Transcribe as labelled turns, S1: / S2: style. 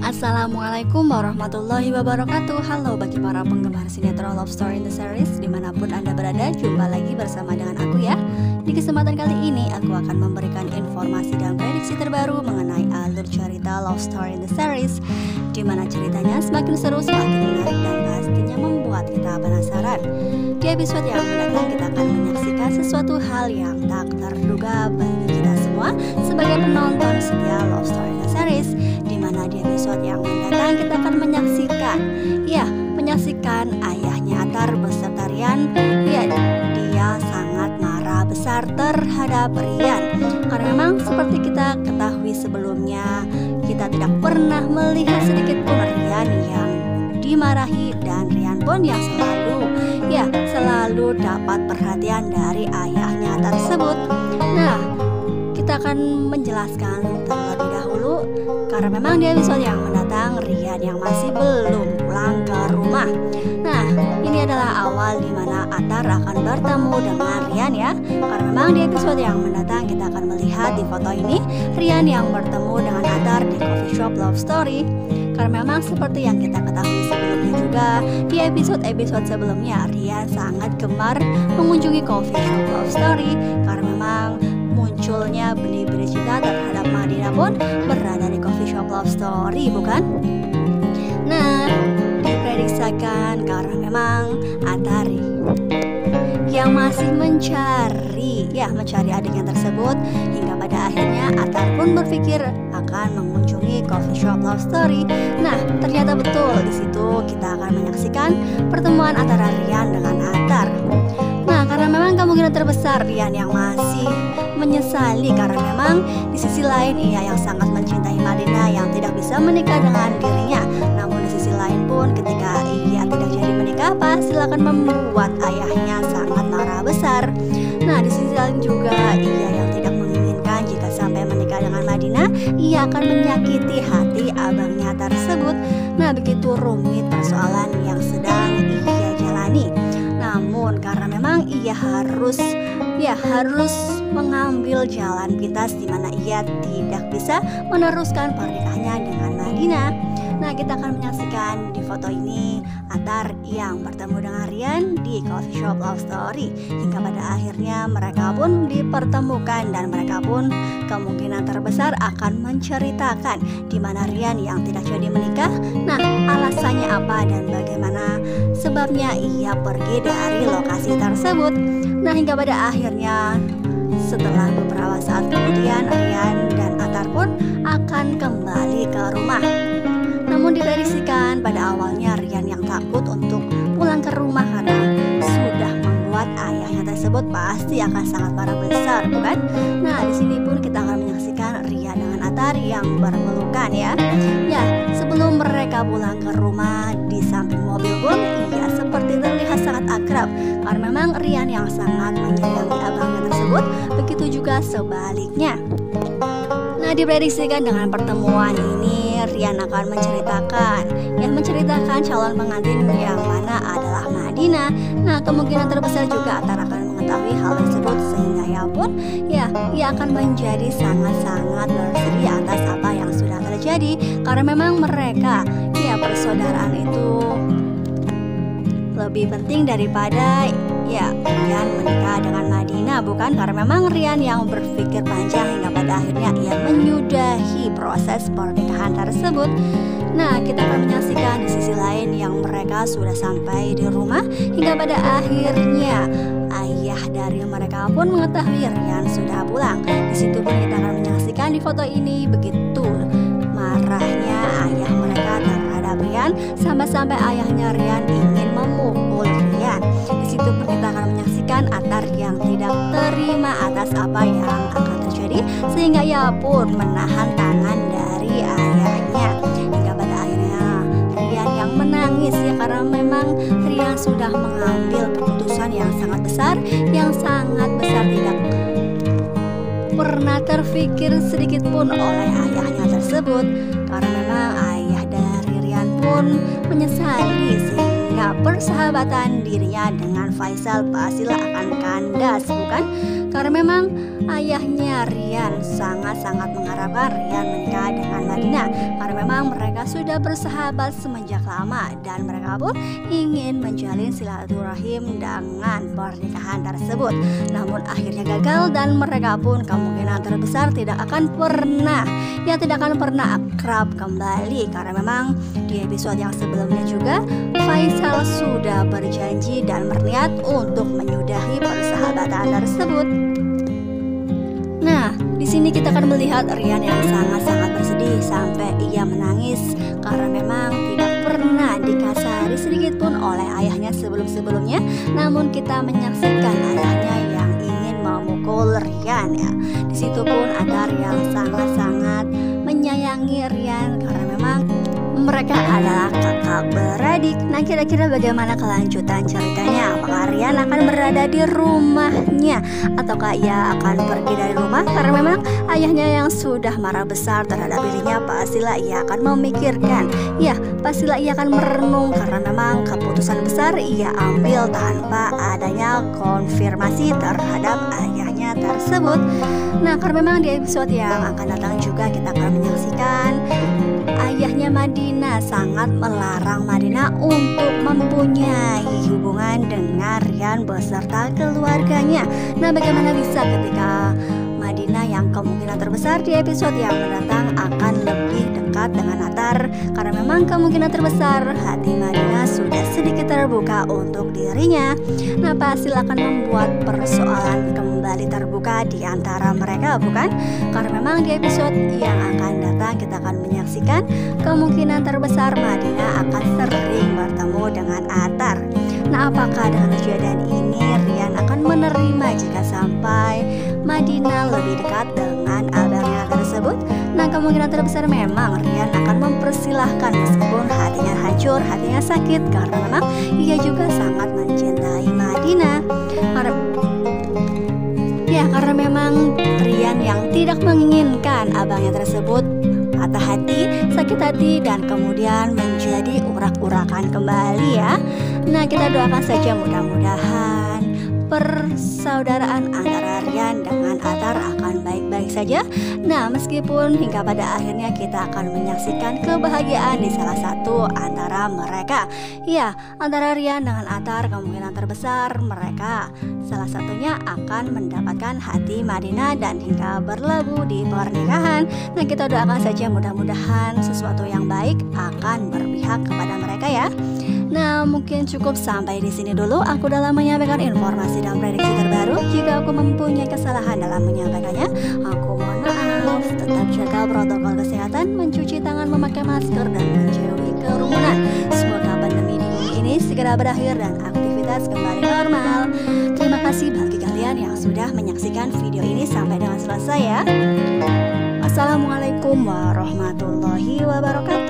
S1: Assalamualaikum warahmatullahi wabarakatuh. Halo bagi para penggemar sinetron Love Story in the Series, dimanapun Anda berada, jumpa lagi bersama dengan aku ya. Di kesempatan kali ini aku akan memberikan informasi dan prediksi terbaru mengenai alur cerita Love Story in the Series, dimana ceritanya semakin seru, semakin menarik, dan pastinya membuat kita penasaran. Di episode yang mendatang kita akan menyaksikan sesuatu hal yang tak terduga bagi kita semua sebagai penonton setia Love Story in the Series, dimana di episode yang mendatang kita akan menyaksikan ayahnya Atar beserta Rian. Ya, dia sangat marah besar terhadap Rian karena memang seperti kita ketahui sebelumnya, kita tidak pernah melihat sedikit pun Rian yang dimarahi, dan Rian pun yang selalu dapat perhatian dari ayahnya tersebut. Nah, kita akan menjelaskan terlebih dahulu karena memang di episode yang mendatang Rian yang masih belum pulang ke rumah. Nah, ini adalah awal dimana Atar akan bertemu dengan Rian ya. Karena memang di episode yang mendatang kita akan melihat di foto ini Rian yang bertemu dengan Atar di coffee shop Love Story. Karena memang seperti yang kita ketahui sebelumnya juga, di episode-episode sebelumnya Rian sangat gemar mengunjungi coffee shop Love Story karena memang munculnya benih-benih cinta terhadap Madinah pun berada di coffee shop Love Story, bukan? Nah, diprediksikan karena memang Atari yang masih mencari adiknya tersebut, hingga pada akhirnya Atar pun berpikir akan mengunjungi coffee shop Love Story. Nah, ternyata betul di situ kita akan menyaksikan pertemuan antara Rian dengan Atar. Nah, karena memang kemungkinan terbesar Rian yang masih menyesali karena memang di sisi lain ia yang sangat mencintai Madinah yang tidak bisa menikah dengan dirinya. Namun di sisi lain pun ketika ia tidak jadi menikah, pasti akan membuat ayahnya sangat marah besar. Nah, di sisi lain juga ia yang tidak menginginkan jika sampai menikah dengan Madinah, ia akan menyakiti hati abangnya tersebut. Nah, begitu rumit persoalan yang sedang ia jalani. Namun karena memang ia harus mengambil jalan pintas di mana ia tidak bisa meneruskan pernikahannya dengan Madinah. Nah, kita akan menyaksikan di foto ini Atar yang bertemu dengan Rian di coffee shop Love Story, hingga pada akhirnya mereka pun dipertemukan dan mereka pun kemungkinan terbesar akan menceritakan di mana Rian yang tidak jadi menikah. Nah, alasannya apa dan bagaimana sebabnya ia pergi dari lokasi tersebut. Nah, hingga pada akhirnya setelah beberapa saat kemudian Rian dan Atar pun akan kembali ke rumah. Namun diprediksikan pada awalnya Rian yang takut untuk pulang ke rumah karena sudah membuat ayahnya tersebut pasti akan sangat marah besar, bukan? Nah, di sini pun kita akan menyaksikan Rian dengan Atar yang berpelukan ya. Ya, sebelum mereka pulang ke rumah, di samping mobil pun ia seperti terlihat sangat akrab karena memang Rian yang sangat menyayangi abangnya tersebut, begitu juga sebaliknya. Nah, diprediksikan dengan pertemuan ini Rian akan menceritakan calon pengantin yang mana adalah Madinah. Nah, kemungkinan terbesar juga Atar akan mengetahui hal tersebut sehingga ia akan menjadi sangat-sangat bersedih atas apa yang sudah terjadi karena memang mereka persaudaraan itu lebih penting daripada Rian menikah dengan Madinah, bukan? Karena memang Rian yang berpikir panjang hingga pada akhirnya ia menyudahi proses pernikahan tersebut. Nah, kita akan menyaksikan di sisi lain yang mereka sudah sampai di rumah hingga pada akhirnya ayah dari mereka pun mengetahui Rian sudah pulang. Di situ pun kita akan menyaksikan di foto ini begitu marahnya ayah mereka terhadap Rian sampai ayahnya Rian ingin memukul Rian. Di situ pun kita akan menyaksikan Atar yang tidak terima atas apa yang akan terjadi sehingga ia pun menahan tangan dari ayahnya. Hingga pada akhirnya Rian yang menangis karena memang Rian sudah mengambil keputusan yang sangat besar tidak pernah terfikir sedikit pun oleh ayahnya tersebut. Karena memang ayah dari Rian pun menyesali sehingga persahabatan dirinya dengan Faisal pastilah akan kandas, bukan? Karena memang ayahnya Rian sangat-sangat mengharapkan Rian menikah dengan Madinah, karena memang mereka sudah bersahabat semenjak lama dan mereka pun ingin menjalin silaturahim dengan pernikahan tersebut. Namun akhirnya gagal dan mereka pun kemungkinan terbesar tidak akan pernah akrab kembali, karena memang di episode yang sebelumnya juga Faisal sudah berjanji dan berniat untuk menyudahi persahabatan tersebut. Nah, di sini kita akan melihat Rian yang sangat-sangat bersedih sampai ia menangis karena memang tidak pernah dikasari sedikit pun oleh ayahnya sebelum-sebelumnya. Namun kita menyaksikan ayahnya yang ingin memukul Rian ya. Di situ pun ada yang sangat-sangat menyayangi Rian karena memang mereka adalah kakak beradik. Nah, kira-kira bagaimana kelanjutan ceritanya? Apakah Rian akan berada di rumahnya ataukah ia akan pergi dari rumah? Karena memang ayahnya yang sudah marah besar terhadap dirinya, pastilah ia akan memikirkan. Ya, pastilah ia akan merenung karena memang keputusan besar ia ambil tanpa adanya konfirmasi terhadap ayahnya tersebut. Nah, karena memang di episode yang akan datang juga kita akan menyaksikan ayahnya Madinah sangat melarang Madinah untuk mempunyai hubungan dengan Rian beserta keluarganya. Nah, bagaimana bisa ketika Madinah yang kemungkinan terbesar di episode yang mendatang akan lebih dekat dengan Attar, karena memang kemungkinan terbesar hati Madinah sudah sedikit terbuka untuk dirinya. Nah, pasti akan membuat persoalan kembali terbuka di antara mereka, bukan? Karena memang di episode yang akan datang kita akan menyaksikan kemungkinan terbesar Madinah akan sering bertemu dengan Attar. Nah, apakah dengan kejadian ini Rian akan menerima jika sampai Madinah lebih dekat dengan abangnya tersebut? Nah, kemungkinan terbesar memang Rian akan mempersilahkan meskipun hatinya hancur, hatinya sakit, karena memang ia juga sangat mencintai Madinah. Karena memang Rian yang tidak menginginkan abangnya tersebut patah hati, sakit hati, dan kemudian menjadi urak-urakan kembali ya. Nah, kita doakan saja mudah-mudahan persaudaraan antara Rian dengan Attar akan baik-baik saja. Nah, meskipun hingga pada akhirnya kita akan menyaksikan kebahagiaan di salah satu antara mereka. Ya, antara Rian dengan Attar kemungkinan terbesar mereka salah satunya akan mendapatkan hati Madinah dan hingga berlabuh di pernikahan. Nah, kita doakan saja mudah-mudahan sesuatu yang baik akan berpihak kepada mereka ya. Nah, mungkin cukup sampai di sini dulu. Aku dalam menyampaikan informasi dan prediksi terbaru. Jika aku mempunyai kesalahan dalam menyampaikannya, aku mohon maaf. Tetap jaga protokol kesehatan, mencuci tangan, memakai masker, dan menjauhi kerumunan. Semoga pandemi ini segera berakhir dan aktivitas kembali normal. Terima kasih bagi kalian yang sudah menyaksikan video ini sampai dengan selesai ya. Assalamualaikum warahmatullahi wabarakatuh.